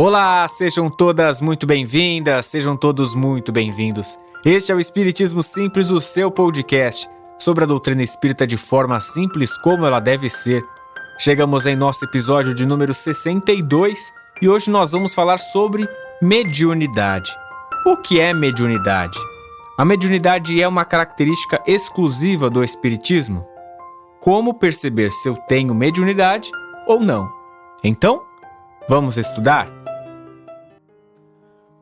Olá, sejam todas muito bem-vindas, sejam todos muito bem-vindos. Este é o Espiritismo Simples, o seu podcast sobre a doutrina espírita de forma simples como ela deve ser. Chegamos em nosso episódio de número 62 e hoje nós vamos falar sobre mediunidade. O que é mediunidade? A mediunidade é uma característica exclusiva do Espiritismo? Como perceber se eu tenho mediunidade ou não? Então, vamos estudar?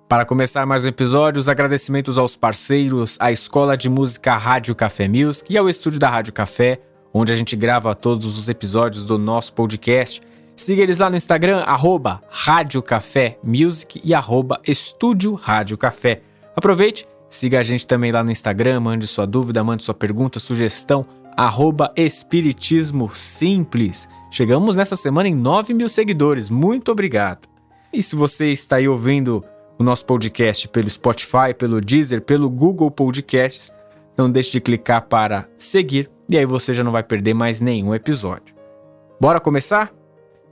Para começar mais um episódio, os agradecimentos aos parceiros, à Escola de Música Rádio Café Music e ao estúdio da Rádio Café, onde a gente grava todos os episódios do nosso podcast. Siga eles lá no Instagram, @Rádio Café Music e @Estúdio Rádio Café. Aproveite, siga a gente também lá no Instagram, mande sua dúvida, mande sua pergunta, sugestão, @Espiritismo Simples. Chegamos nessa semana em 9.000 seguidores, muito obrigado. E se você está aí ouvindo o nosso podcast pelo Spotify, pelo Deezer, pelo Google Podcasts, não deixe de clicar para seguir e aí você já não vai perder mais nenhum episódio. Bora começar?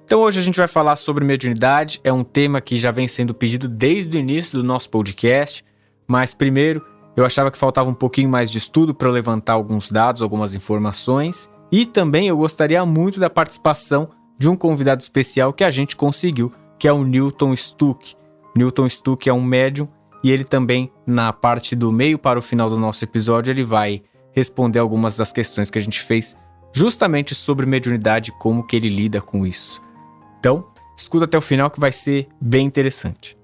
Então hoje a gente vai falar sobre mediunidade, é um tema que já vem sendo pedido desde o início do nosso podcast, mas primeiro eu achava que faltava um pouquinho mais de estudo para eu levantar alguns dados, algumas informações, e também eu gostaria muito da participação de um convidado especial que a gente conseguiu, que é o Newton Stuck. Newton Stuck é um médium e ele também, na parte do meio para o final do nosso episódio, ele vai responder algumas das questões que a gente fez justamente sobre mediunidade e como que ele lida com isso. Então, escuta até o final que vai ser bem interessante.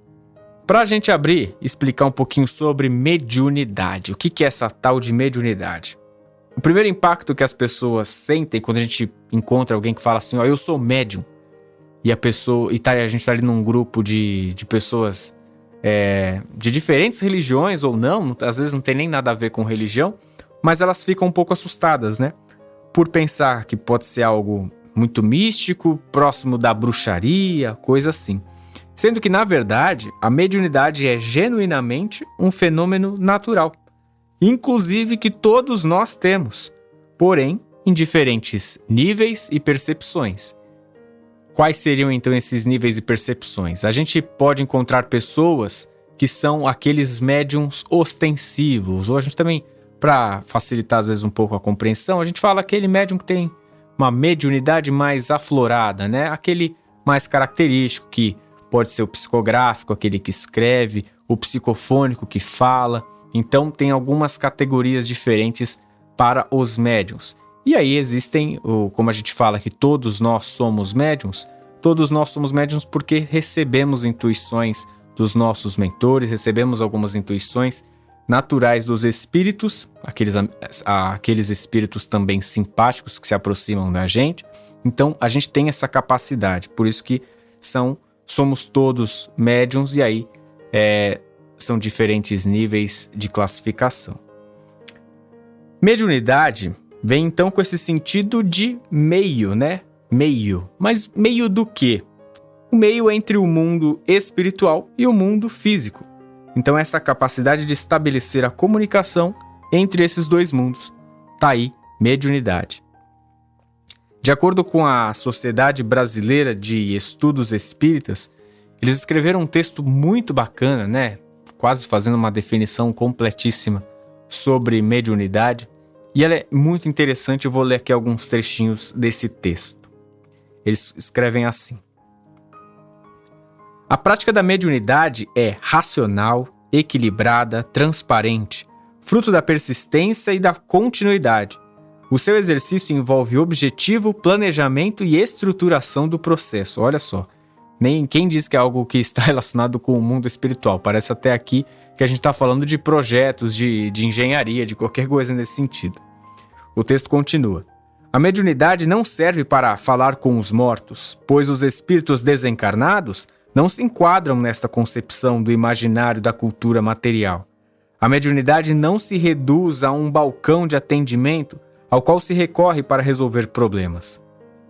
Para a gente abrir, explicar um pouquinho sobre mediunidade. O que é essa tal de mediunidade? O primeiro impacto que as pessoas sentem quando a gente encontra alguém que fala assim, eu sou médium, e a gente está ali num grupo de pessoas de diferentes religiões ou não, às vezes não tem nem nada a ver com religião, mas elas ficam um pouco assustadas, né? Por pensar que pode ser algo muito místico, próximo da bruxaria, coisa assim. Sendo que, na verdade, a mediunidade é genuinamente um fenômeno natural, inclusive que todos nós temos, porém em diferentes níveis e percepções. Quais seriam então esses níveis e percepções? A gente pode encontrar pessoas que são aqueles médiums ostensivos, ou a gente também, para facilitar às vezes um pouco a compreensão, a gente fala aquele médium que tem uma mediunidade mais aflorada, né? Aquele mais característico, que pode ser o psicográfico, aquele que escreve, o psicofônico que fala. Então tem algumas categorias diferentes para os médiums. E aí existem, como a gente fala que todos nós somos médiums porque recebemos intuições dos nossos mentores, recebemos algumas intuições naturais dos espíritos, aqueles espíritos também simpáticos que se aproximam da gente. Então a gente tem essa capacidade, por isso que somos todos médiums e aí são diferentes níveis de classificação. Mediunidade vem então com esse sentido de meio, né? Meio. Mas meio do quê? O meio entre o mundo espiritual e o mundo físico. Então essa capacidade de estabelecer a comunicação entre esses dois mundos. Tá aí, mediunidade. De acordo com a Sociedade Brasileira de Estudos Espíritas, eles escreveram um texto muito bacana, né? Quase fazendo uma definição completíssima sobre mediunidade. E ela é muito interessante, eu vou ler aqui alguns trechinhos desse texto. Eles escrevem assim. A prática da mediunidade é racional, equilibrada, transparente, fruto da persistência e da continuidade. O seu exercício envolve objetivo, planejamento e estruturação do processo. Olha só, nem quem diz que é algo que está relacionado com o mundo espiritual. Parece até aqui que a gente está falando de projetos, de engenharia, de qualquer coisa nesse sentido. O texto continua. A mediunidade não serve para falar com os mortos, pois os espíritos desencarnados não se enquadram nesta concepção do imaginário da cultura material. A mediunidade não se reduz a um balcão de atendimento ao qual se recorre para resolver problemas.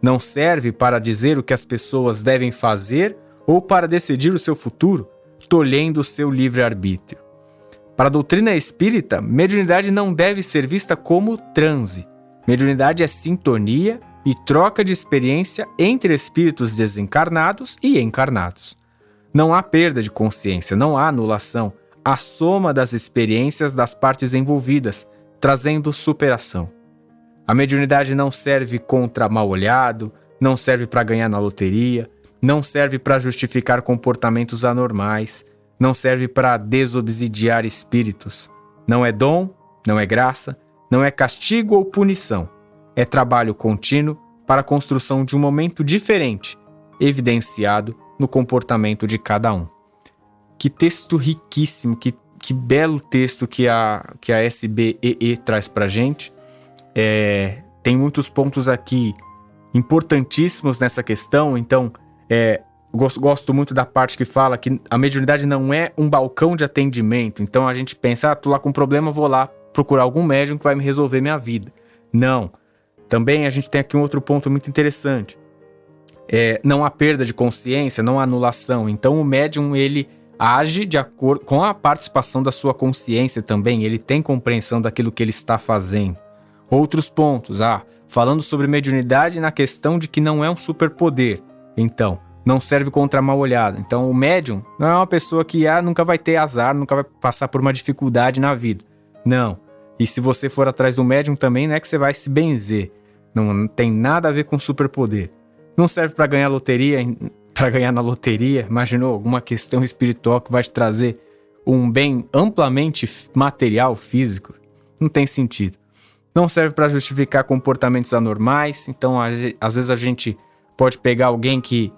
Não serve para dizer o que as pessoas devem fazer ou para decidir o seu futuro, tolhendo o seu livre-arbítrio. Para a doutrina espírita, mediunidade não deve ser vista como transe. Mediunidade é sintonia e troca de experiência entre espíritos desencarnados e encarnados. Não há perda de consciência, não há anulação. A soma das experiências das partes envolvidas, trazendo superação. A mediunidade não serve contra mal-olhado, não serve para ganhar na loteria, não serve para justificar comportamentos anormais, não serve para desobsidiar espíritos. Não é dom, não é graça, não é castigo ou punição. É trabalho contínuo para a construção de um momento diferente, evidenciado no comportamento de cada um. Que texto riquíssimo, que belo texto que a SBEE traz para a gente. Tem muitos pontos aqui importantíssimos nessa questão, então gosto muito da parte que fala que a mediunidade não é um balcão de atendimento, então a gente pensa, tô lá com um problema, vou lá procurar algum médium que vai me resolver minha vida. Não. Também a gente tem aqui um outro ponto muito interessante. Não há perda de consciência, não há anulação, então o médium ele age de acordo com a participação da sua consciência também, ele tem compreensão daquilo que ele está fazendo. Outros pontos, falando sobre mediunidade na questão de que não é um superpoder, então, não serve contra mal-olhado. Então, o médium não é uma pessoa que nunca vai ter azar, nunca vai passar por uma dificuldade na vida. Não. E se você for atrás do médium também, não é que você vai se benzer. Não tem nada a ver com superpoder. Não serve para ganhar loteria, para ganhar na loteria. Imaginou alguma questão espiritual que vai te trazer um bem amplamente material, físico? Não tem sentido. Não serve para justificar comportamentos anormais. Então, às vezes a gente pode pegar alguém que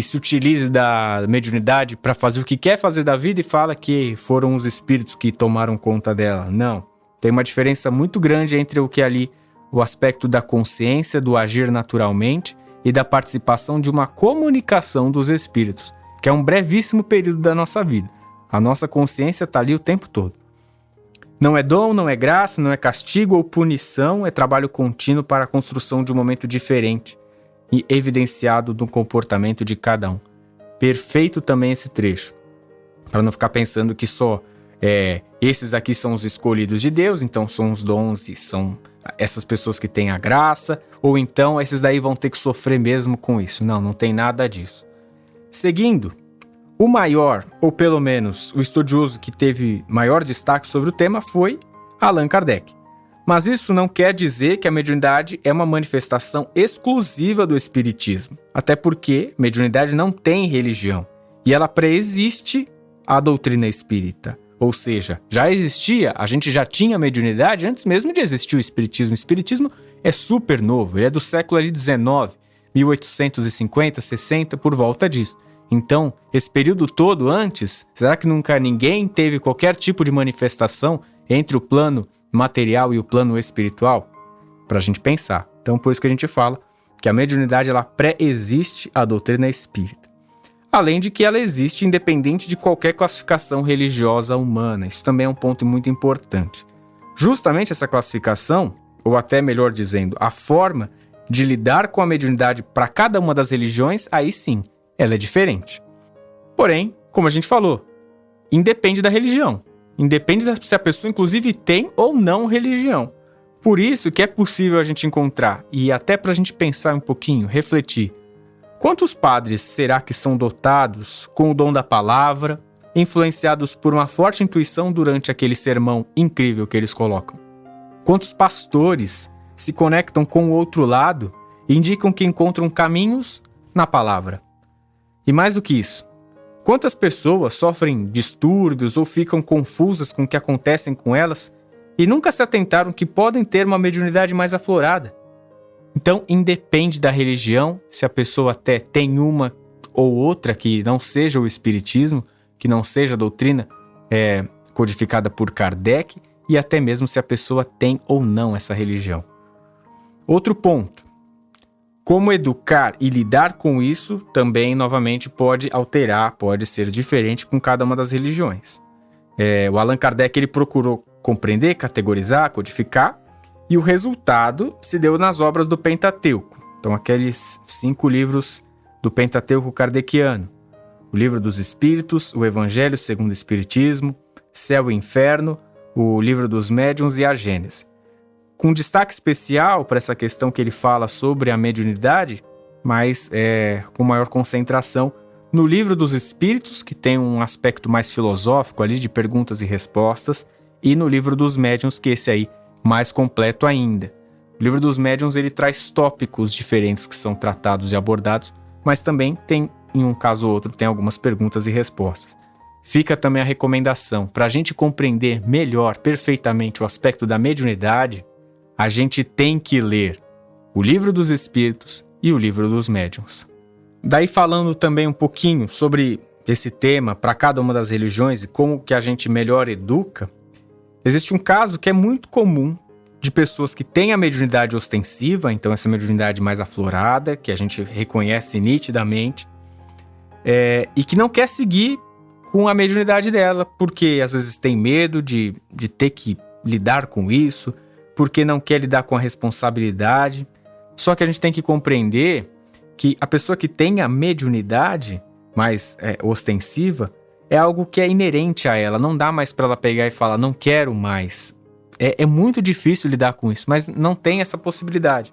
se utilize da mediunidade para fazer o que quer fazer da vida e fala que foram os espíritos que tomaram conta dela. Não. Tem uma diferença muito grande entre o aspecto da consciência, do agir naturalmente e da participação de uma comunicação dos espíritos, que é um brevíssimo período da nossa vida. A nossa consciência está ali o tempo todo. Não é dom, não é graça, não é castigo ou punição, é trabalho contínuo para a construção de um momento diferente e evidenciado do comportamento de cada um. Perfeito também esse trecho, para não ficar pensando que só esses aqui são os escolhidos de Deus, então são os dons e são essas pessoas que têm a graça, ou então esses daí vão ter que sofrer mesmo com isso. Não tem nada disso. Seguindo, o maior, ou pelo menos o estudioso que teve maior destaque sobre o tema foi Allan Kardec. Mas isso não quer dizer que a mediunidade é uma manifestação exclusiva do espiritismo, até porque mediunidade não tem religião, e ela pré-existe à doutrina espírita. Ou seja, já existia, a gente já tinha mediunidade antes mesmo de existir o espiritismo. O espiritismo é super novo, ele é do século XIX, 1850, 60, por volta disso. Então, esse período todo antes, será que nunca ninguém teve qualquer tipo de manifestação entre o plano material e o plano espiritual? Para a gente pensar. Então, por isso que a gente fala que a mediunidade ela pré-existe à doutrina espírita. Além de que ela existe independente de qualquer classificação religiosa humana. Isso também é um ponto muito importante. Justamente essa classificação, ou até melhor dizendo, a forma de lidar com a mediunidade para cada uma das religiões, aí sim, ela é diferente. Porém, como a gente falou, independe da religião. Independe se a pessoa, inclusive, tem ou não religião. Por isso que é possível a gente encontrar, e até para a gente pensar um pouquinho, refletir, quantos padres será que são dotados com o dom da palavra, influenciados por uma forte intuição durante aquele sermão incrível que eles colocam? Quantos pastores se conectam com o outro lado e indicam que encontram caminhos na palavra? E mais do que isso, quantas pessoas sofrem distúrbios ou ficam confusas com o que acontecem com elas e nunca se atentaram que podem ter uma mediunidade mais aflorada? Então, independe da religião, se a pessoa até tem uma ou outra que não seja o espiritismo, que não seja a doutrina codificada por Kardec, e até mesmo se a pessoa tem ou não essa religião. Outro ponto, como educar e lidar com isso também, novamente, pode alterar, pode ser diferente com cada uma das religiões. O Allan Kardec ele procurou compreender, categorizar, codificar, e o resultado se deu nas obras do Pentateuco. Então, aqueles 5 livros do Pentateuco kardeciano. O Livro dos Espíritos, o Evangelho segundo o Espiritismo, Céu e Inferno, o Livro dos Médiuns e a Gênese. Com destaque especial para essa questão que ele fala sobre a mediunidade, mas com maior concentração no Livro dos Espíritos, que tem um aspecto mais filosófico ali de perguntas e respostas, e no Livro dos Médiuns, que esse aí mais completo ainda. O Livro dos Médiuns ele traz tópicos diferentes que são tratados e abordados, mas também tem, em um caso ou outro, tem algumas perguntas e respostas. Fica também a recomendação, para a gente compreender melhor, perfeitamente o aspecto da mediunidade, a gente tem que ler o Livro dos Espíritos e o Livro dos Médiuns. Daí falando também um pouquinho sobre esse tema para cada uma das religiões e como que a gente melhor educa, existe um caso que é muito comum de pessoas que têm a mediunidade ostensiva, então essa mediunidade mais aflorada, que a gente reconhece nitidamente, e que não quer seguir com a mediunidade dela, porque às vezes tem medo de ter que lidar com isso, porque não quer lidar com a responsabilidade. Só que a gente tem que compreender que a pessoa que tem a mediunidade mais ostensiva é algo que é inerente a ela. Não dá mais para ela pegar e falar, não quero mais. É muito difícil lidar com isso, mas não tem essa possibilidade.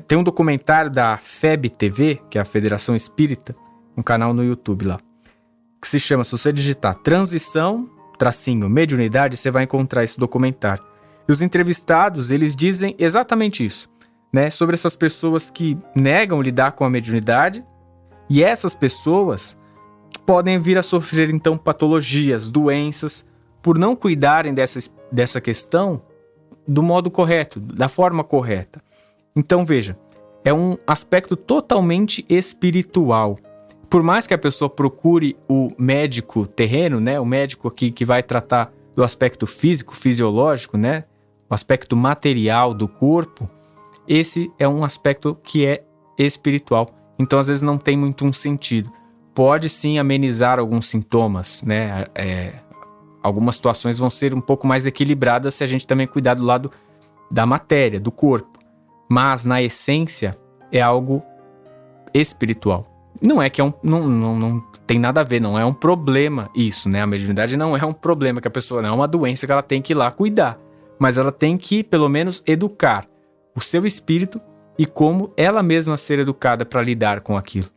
Tem um documentário da FEB TV, que é a Federação Espírita, um canal no YouTube lá, que se chama, se você digitar transição, mediunidade, você vai encontrar esse documentário. E os entrevistados, eles dizem exatamente isso, né? Sobre essas pessoas que negam lidar com a mediunidade e essas pessoas que podem vir a sofrer, então, patologias, doenças, por não cuidarem dessa questão do modo correto, da forma correta. Então, veja, é um aspecto totalmente espiritual. Por mais que a pessoa procure o médico terreno, né? O médico aqui que vai tratar do aspecto físico, fisiológico, né? O aspecto material do corpo, esse é um aspecto que é espiritual. Então, às vezes, não tem muito um sentido. Pode, sim, amenizar alguns sintomas, né? Algumas situações vão ser um pouco mais equilibradas se a gente também cuidar do lado da matéria, do corpo. Mas, na essência, é algo espiritual. Não é que não tem nada a ver, não é um problema isso, né? A mediunidade não é um problema que a pessoa, não é uma doença que ela tem que ir lá cuidar. Mas ela tem que, pelo menos, educar o seu espírito e como ela mesma ser educada para lidar com aquilo.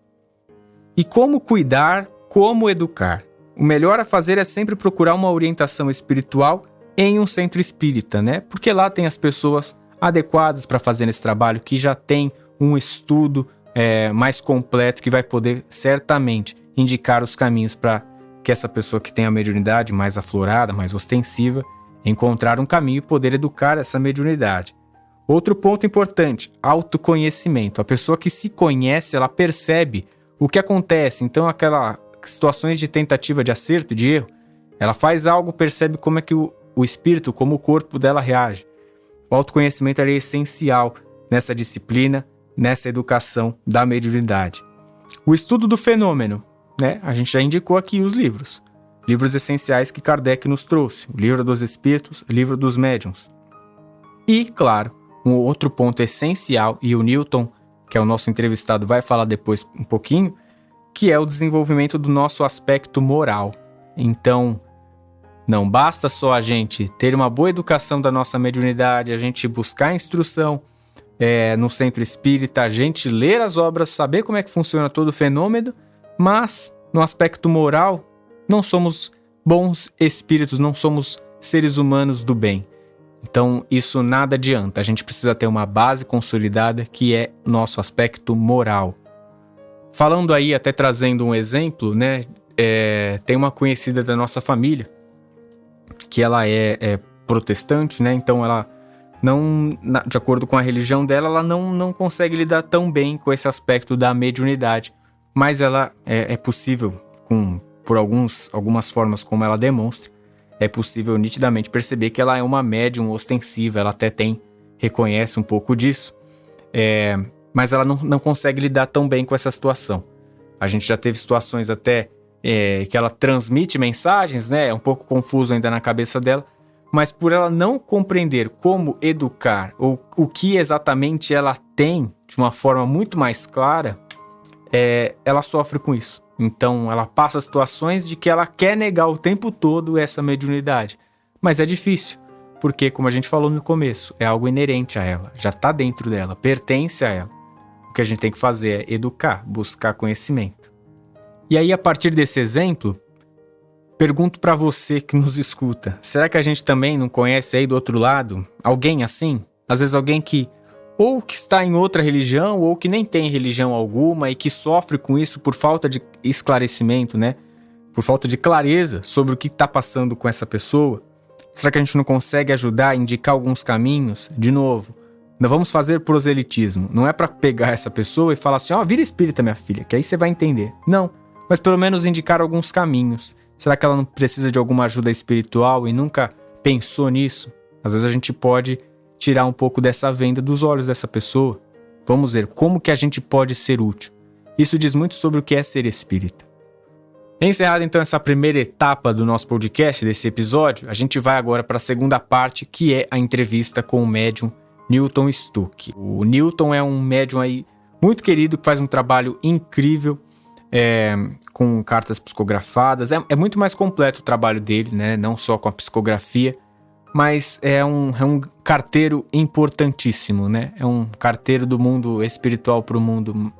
E como cuidar, como educar? O melhor a fazer é sempre procurar uma orientação espiritual em um centro espírita, né? Porque lá tem as pessoas adequadas para fazer esse trabalho, que já tem um estudo mais completo, que vai poder certamente indicar os caminhos para que essa pessoa que tem a mediunidade mais aflorada, mais ostensiva, encontrar um caminho e poder educar essa mediunidade. Outro ponto importante, autoconhecimento. A pessoa que se conhece, ela percebe o que acontece. Então, aquelas situações de tentativa de acerto, de erro, ela faz algo, percebe como é que o espírito, como o corpo dela reage. O autoconhecimento é essencial nessa disciplina, nessa educação da mediunidade. O estudo do fenômeno, né? A gente já indicou aqui os livros essenciais que Kardec nos trouxe, o Livro dos Espíritos, o Livro dos Médiuns. E, claro, um outro ponto essencial, e o Newton, que é o nosso entrevistado, vai falar depois um pouquinho, que é o desenvolvimento do nosso aspecto moral. Então, não basta só a gente ter uma boa educação da nossa mediunidade, a gente buscar instrução no centro espírita, a gente ler as obras, saber como é que funciona todo o fenômeno, mas no aspecto moral, não somos bons espíritos, não somos seres humanos do bem. Então, isso nada adianta. A gente precisa ter uma base consolidada, que é nosso aspecto moral. Falando aí, até trazendo um exemplo, né? Tem uma conhecida da nossa família, que ela é protestante, né? Então, ela não, de acordo com a religião dela, ela não consegue lidar tão bem com esse aspecto da mediunidade. Mas ela é possível, por algumas formas como ela demonstra, é possível nitidamente perceber que ela é uma médium ostensiva, ela até reconhece um pouco disso, mas ela não consegue lidar tão bem com essa situação. A gente já teve situações até que ela transmite mensagens, né? É um pouco confuso ainda na cabeça dela, mas por ela não compreender como educar ou o que exatamente ela tem de uma forma muito mais clara, ela sofre com isso. Então, ela passa situações de que ela quer negar o tempo todo essa mediunidade. Mas é difícil, porque, como a gente falou no começo, é algo inerente a ela, já está dentro dela, pertence a ela. O que a gente tem que fazer é educar, buscar conhecimento. E aí, a partir desse exemplo, pergunto para você que nos escuta, será que a gente também não conhece aí do outro lado alguém assim? Às vezes alguém que ou que está em outra religião ou que nem tem religião alguma e que sofre com isso por falta de esclarecimento, né? Por falta de clareza sobre o que está passando com essa pessoa. Será que a gente não consegue ajudar a indicar alguns caminhos? De novo, não vamos fazer proselitismo. Não é para pegar essa pessoa e falar assim, vira espírita, minha filha, que aí você vai entender. Não, mas pelo menos indicar alguns caminhos. Será que ela não precisa de alguma ajuda espiritual e nunca pensou nisso? Às vezes a gente pode tirar um pouco dessa venda dos olhos dessa pessoa. Vamos ver como que a gente pode ser útil. Isso diz muito sobre o que é ser espírita. Encerrada então essa primeira etapa do nosso podcast, desse episódio, a gente vai agora para a segunda parte, que é a entrevista com o médium Newton Stuck. O Newton é um médium aí muito querido, que faz um trabalho incrível com cartas psicografadas. É muito mais completo o trabalho dele, né? Não só com a psicografia, mas é um carteiro importantíssimo, né? É um carteiro do mundo espiritual para o mundo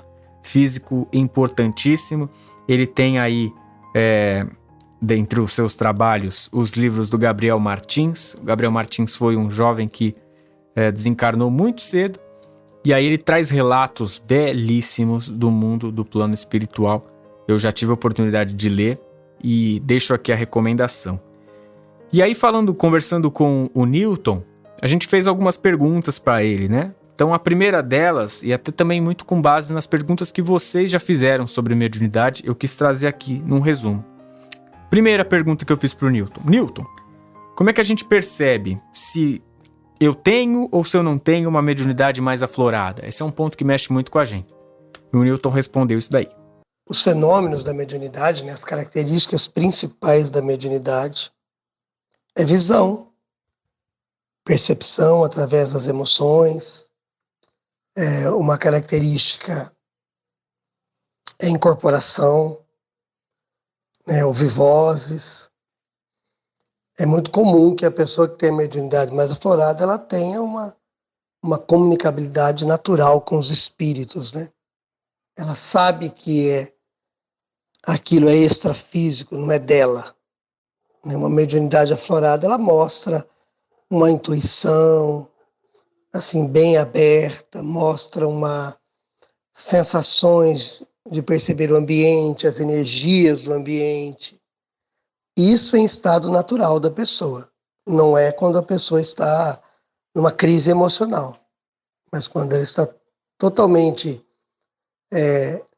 físico importantíssimo. Ele tem aí dentre os seus trabalhos, os livros do Gabriel Martins. O Gabriel Martins foi um jovem que desencarnou muito cedo, e aí ele traz relatos belíssimos do mundo do plano espiritual. Eu já tive a oportunidade de ler e deixo aqui a recomendação. E aí conversando com o Newton, a gente fez algumas perguntas para ele, né? Então a primeira delas, e até também muito com base nas perguntas que vocês já fizeram sobre mediunidade, eu quis trazer aqui num resumo. Primeira pergunta que eu fiz pro Newton. Newton, como é que a gente percebe se eu tenho ou se eu não tenho uma mediunidade mais aflorada? Esse é um ponto que mexe muito com a gente. E o Newton respondeu isso daí. Os fenômenos da mediunidade, né, as características principais da mediunidade, é visão, percepção através das emoções. Uma característica é incorporação, né, ouvir vozes. É muito comum que a pessoa que tem a mediunidade mais aflorada, ela tenha uma comunicabilidade natural com os espíritos, né? Ela sabe que aquilo é extrafísico, não é dela. Uma mediunidade aflorada, ela mostra uma intuição, assim, bem aberta, mostra sensações de perceber o ambiente, as energias do ambiente. Isso em estado natural da pessoa. Não é quando a pessoa está numa crise emocional, mas quando ela está totalmente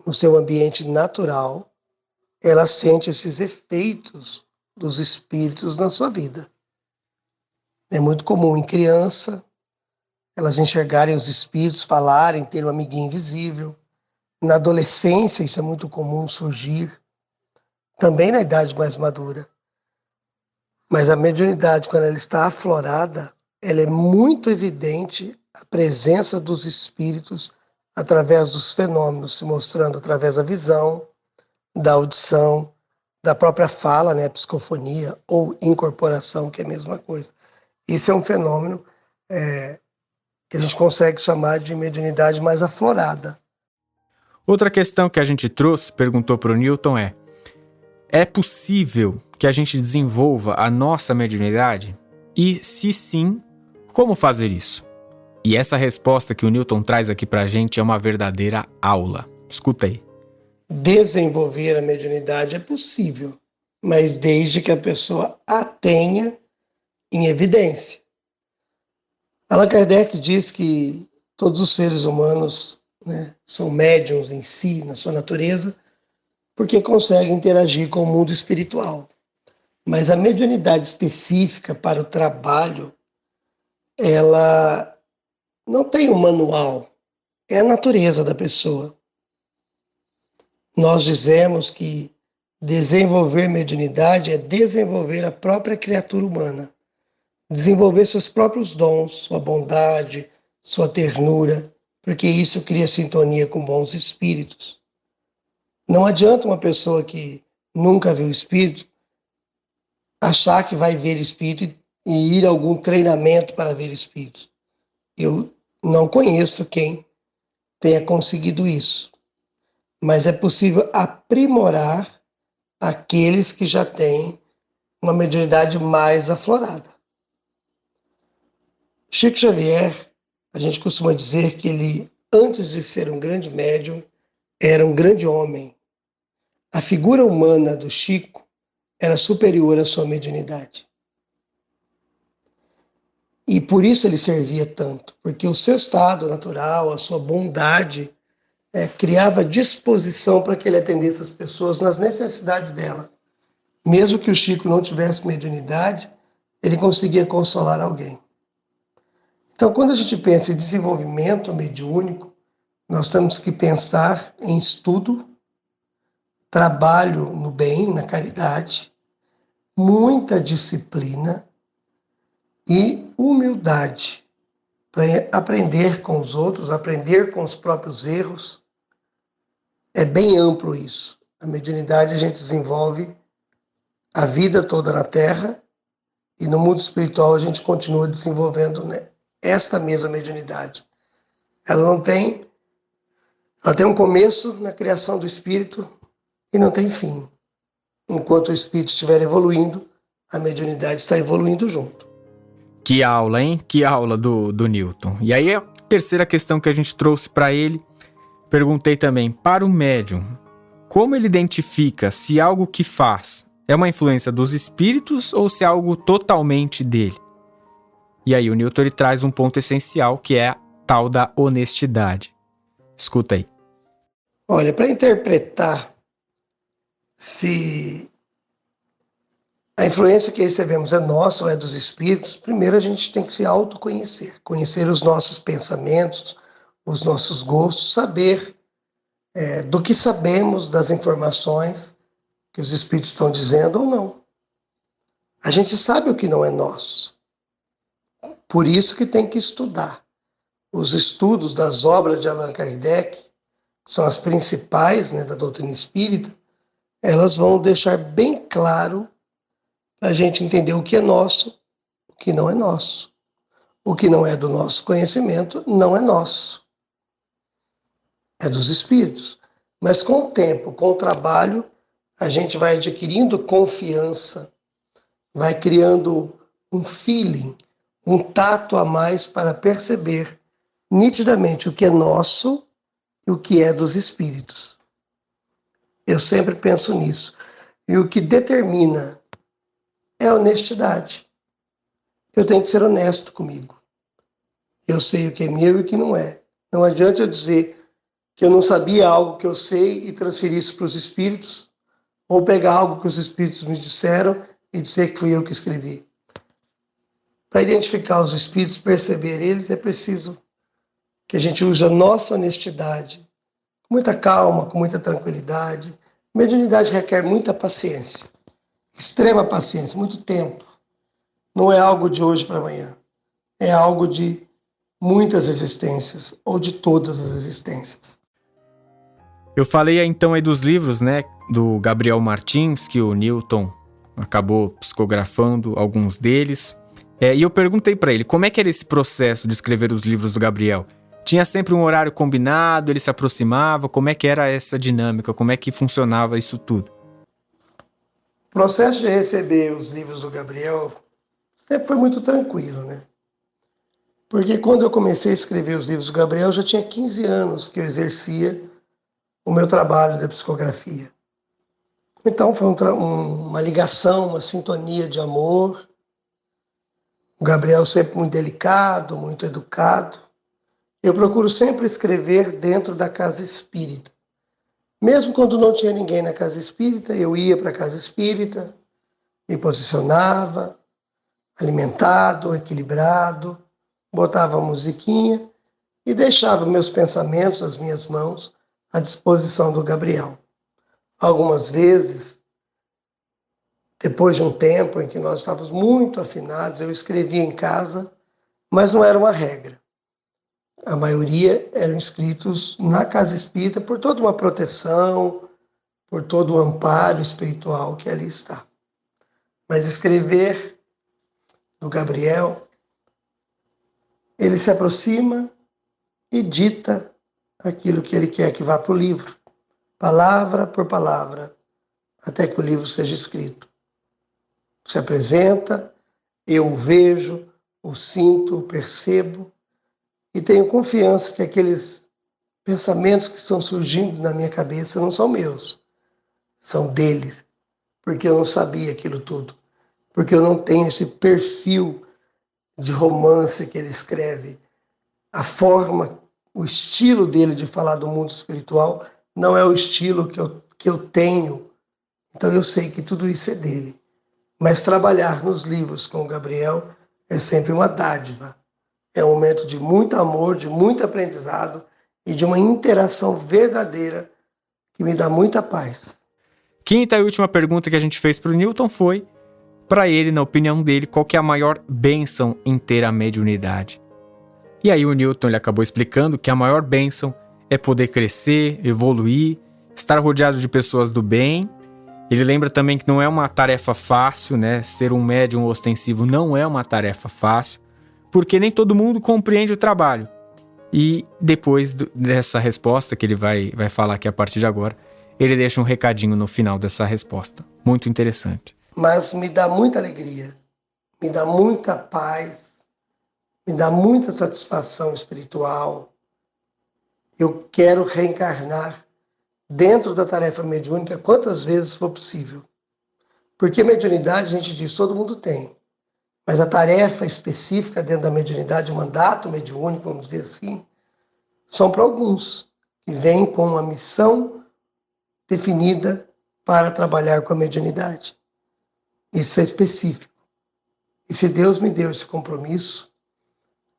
no seu ambiente natural, ela sente esses efeitos dos espíritos na sua vida. É muito comum em criança elas enxergarem os espíritos, falarem, ter um amiguinho invisível. Na adolescência, isso é muito comum surgir. Também na idade mais madura. Mas a mediunidade, quando ela está aflorada, ela é muito evidente a presença dos espíritos através dos fenômenos, se mostrando através da visão, da audição, da própria fala, né, a psicofonia ou incorporação, que é a mesma coisa. Isso é um fenômeno que a gente consegue chamar de mediunidade mais aflorada. Outra questão que a gente trouxe, perguntou para o Newton, é possível que a gente desenvolva a nossa mediunidade? E se sim, como fazer isso? E essa resposta que o Newton traz aqui para a gente é uma verdadeira aula. Escuta aí. Desenvolver a mediunidade é possível, mas desde que a pessoa a tenha em evidência. Allan Kardec diz que todos os seres humanos, né, são médiuns em si, na sua natureza, porque conseguem interagir com o mundo espiritual. Mas a mediunidade específica para o trabalho, ela não tem um manual, é a natureza da pessoa. Nós dizemos que desenvolver mediunidade é desenvolver a própria criatura humana, desenvolver seus próprios dons, sua bondade, sua ternura, porque isso cria sintonia com bons espíritos. Não adianta uma pessoa que nunca viu espírito achar que vai ver espírito e ir a algum treinamento para ver espírito. Eu não conheço quem tenha conseguido isso. mas é possível aprimorar aqueles que já têm uma mediunidade mais aflorada. Chico Xavier, a gente costuma dizer que ele, antes de ser um grande médium, era um grande homem. A figura humana do Chico era superior à sua mediunidade. E por isso ele servia tanto, porque o seu estado natural, a sua bondade, criava disposição para que ele atendesse as pessoas nas necessidades dela. Mesmo que o Chico não tivesse mediunidade, ele conseguia consolar alguém. Então, quando a gente pensa em desenvolvimento mediúnico, nós temos que pensar em estudo, trabalho no bem, na caridade, muita disciplina e humildade para aprender com os outros, aprender com os próprios erros. É bem amplo isso. A mediunidade a gente desenvolve a vida toda na Terra e no mundo espiritual a gente continua desenvolvendo, né, esta mesma mediunidade. Ela tem um começo na criação do espírito e não tem fim. Enquanto o espírito estiver evoluindo, a mediunidade está evoluindo junto. Que aula, hein? Que aula do Newton. E aí a terceira questão que a gente trouxe para ele, perguntei também, para o médium, como ele identifica se algo que faz é uma influência dos espíritos ou se é algo totalmente dele? E aí o Newton ele traz um ponto essencial, que é a tal da honestidade. Escuta aí. Olha, para interpretar se a influência que recebemos é nossa ou é dos espíritos, primeiro a gente tem que se autoconhecer, conhecer os nossos pensamentos, os nossos gostos, saber do que sabemos das informações que os espíritos estão dizendo ou não. A gente sabe o que não é nosso. Por isso que tem que estudar. Os estudos das obras de Allan Kardec, que são as principais, né, da doutrina espírita, elas vão deixar bem claro para a gente entender o que é nosso, o que não é nosso. O que não é do nosso conhecimento não é nosso. É dos espíritos. Mas com o tempo, com o trabalho, a gente vai adquirindo confiança, vai criando um feeling, um tato a mais para perceber nitidamente o que é nosso e o que é dos espíritos. Eu sempre penso nisso. E o que determina é a honestidade. Eu tenho que ser honesto comigo. Eu sei o que é meu e o que não é. Não adianta eu dizer que eu não sabia algo que eu sei e transferir isso para os espíritos, ou pegar algo que os espíritos me disseram e dizer que fui eu que escrevi. Para identificar os espíritos, perceber eles, é preciso que a gente use a nossa honestidade, com muita calma, com muita tranquilidade. Mediunidade requer muita paciência, extrema paciência, muito tempo. Não é algo de hoje para amanhã. É algo de muitas existências, ou de todas as existências. Eu falei então aí dos livros, né, do Gabriel Martins, que o Newton acabou psicografando alguns deles. E eu perguntei para ele, como é que era esse processo de escrever os livros do Gabriel? Tinha sempre um horário combinado, ele se aproximava, como é que era essa dinâmica, como é que funcionava isso tudo? O processo de receber os livros do Gabriel sempre foi muito tranquilo, né? Porque quando eu comecei a escrever os livros do Gabriel, eu já tinha 15 anos que eu exercia o meu trabalho da psicografia. Então foi uma ligação, uma sintonia de amor. O Gabriel sempre muito delicado, muito educado. Eu procuro sempre escrever dentro da casa espírita. Mesmo quando não tinha ninguém na casa espírita, eu ia para a casa espírita, me posicionava, alimentado, equilibrado, botava a musiquinha e deixava meus pensamentos, as minhas mãos, à disposição do Gabriel. Algumas vezes, depois de um tempo em que nós estávamos muito afinados, eu escrevia em casa, mas não era uma regra. A maioria eram escritos na casa espírita por toda uma proteção, por todo o amparo espiritual que ali está. Mas escrever do Gabriel, ele se aproxima e dita aquilo que ele quer que vá para o livro, palavra por palavra, até que o livro seja escrito. Se apresenta, eu o vejo, o sinto, o percebo e tenho confiança que aqueles pensamentos que estão surgindo na minha cabeça não são meus, são dele, porque eu não sabia aquilo tudo, porque eu não tenho esse perfil de romance que ele escreve. A forma, o estilo dele de falar do mundo espiritual não é o estilo que eu tenho. Então eu sei que tudo isso é dele. Mas trabalhar nos livros com o Gabriel é sempre uma dádiva. É um momento de muito amor, de muito aprendizado e de uma interação verdadeira que me dá muita paz. Quinta e última pergunta que a gente fez para o Newton foi, para ele, na opinião dele, qual que é a maior bênção em ter a mediunidade? E aí o Newton ele acabou explicando que a maior bênção é poder crescer, evoluir, estar rodeado de pessoas do bem. Ele lembra também que não é uma tarefa fácil, né? Ser um médium ostensivo não é uma tarefa fácil, porque nem todo mundo compreende o trabalho. E depois dessa resposta, que ele vai falar aqui a partir de agora, ele deixa um recadinho no final dessa resposta. Muito interessante. Mas me dá muita alegria, me dá muita paz, me dá muita satisfação espiritual. Eu quero reencarnar dentro da tarefa mediúnica quantas vezes for possível. Porque mediunidade, a gente diz, todo mundo tem. Mas a tarefa específica dentro da mediunidade, o mandato mediúnico, vamos dizer assim, são para alguns que vêm com uma missão definida para trabalhar com a mediunidade. Isso é específico. E se Deus me deu esse compromisso,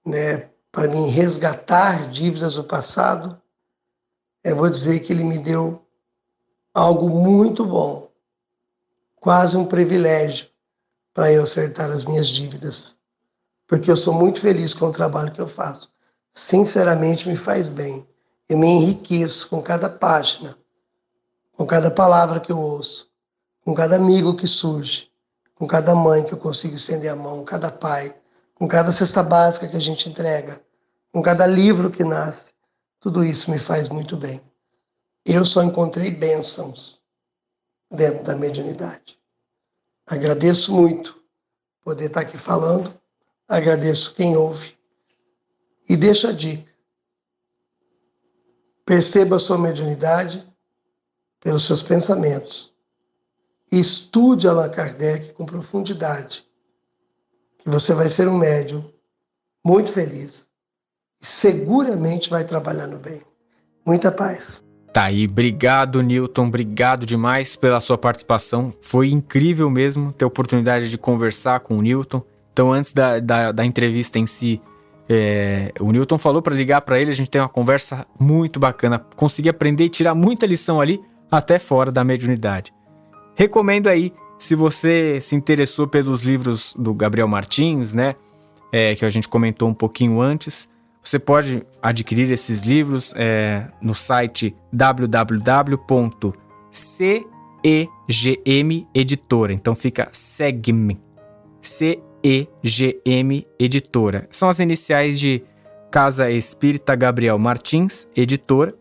né, para mim resgatar dívidas do passado, eu vou dizer que Ele me deu algo muito bom, quase um privilégio para eu acertar as minhas dívidas. Porque eu sou muito feliz com o trabalho que eu faço. Sinceramente, me faz bem. Eu me enriqueço com cada página, com cada palavra que eu ouço, com cada amigo que surge, com cada mãe que eu consigo estender a mão, cada pai, com cada cesta básica que a gente entrega, com cada livro que nasce. Tudo isso me faz muito bem. Eu só encontrei bênçãos dentro da mediunidade. Agradeço muito poder estar aqui falando, agradeço quem ouve e deixo a dica. Perceba a sua mediunidade pelos seus pensamentos e estude Allan Kardec com profundidade, que você vai ser um médium muito feliz e seguramente vai trabalhar no bem. Muita paz. Tá aí, obrigado Newton, obrigado demais pela sua participação, foi incrível mesmo ter a oportunidade de conversar com o Newton. Então antes da entrevista em si, o Newton falou para ligar para ele, a gente tem uma conversa muito bacana, consegui aprender e tirar muita lição ali, até fora da mediunidade. Recomendo aí, se você se interessou pelos livros do Gabriel Martins, né, que a gente comentou um pouquinho antes, você pode adquirir esses livros no site www.CEGM Editora. Então fica CEGM, CEGM Editora. São as iniciais de Casa Espírita Gabriel Martins, editora.com.br.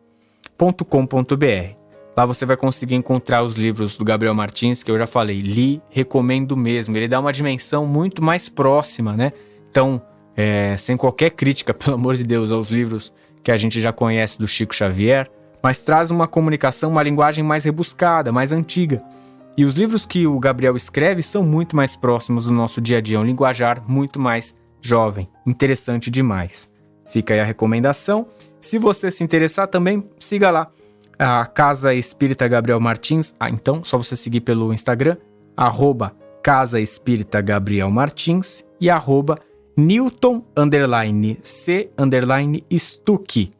Lá você vai conseguir encontrar os livros do Gabriel Martins, que eu já falei, li, recomendo mesmo. Ele dá uma dimensão muito mais próxima, né? Então, sem qualquer crítica, pelo amor de Deus, aos livros que a gente já conhece do Chico Xavier, mas traz uma comunicação, uma linguagem mais rebuscada, mais antiga. E os livros que o Gabriel escreve são muito mais próximos do nosso dia a dia, um linguajar muito mais jovem, interessante demais. Fica aí a recomendação. Se você se interessar também, siga lá a Casa Espírita Gabriel Martins. Então, só você seguir pelo Instagram, @Casa Espírita Gabriel Martins e @Newton_C_Stucki.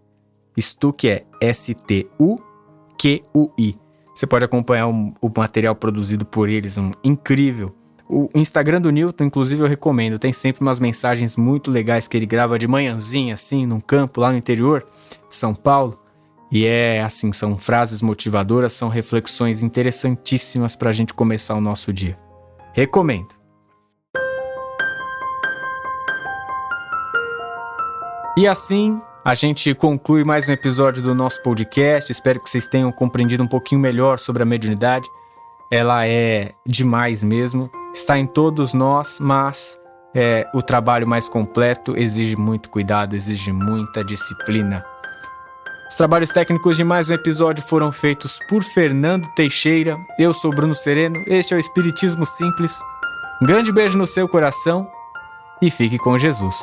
Stucki é STUQUI. Você pode acompanhar o material produzido por eles, incrível. O Instagram do Newton, inclusive, eu recomendo. Tem sempre umas mensagens muito legais que ele grava de manhãzinha, assim, num campo lá no interior de São Paulo. E assim, são frases motivadoras, são reflexões interessantíssimas para a gente começar o nosso dia. Recomendo. E assim, A gente conclui mais um episódio do nosso podcast. Espero que vocês tenham compreendido um pouquinho melhor sobre a mediunidade. Ela é demais mesmo, está em todos nós, mas o trabalho mais completo exige muito cuidado, exige muita disciplina. Os trabalhos técnicos de mais um episódio foram feitos por Fernando Teixeira. Eu sou Bruno Sereno, este é o Espiritismo Simples. Um grande beijo no seu coração e fique com Jesus.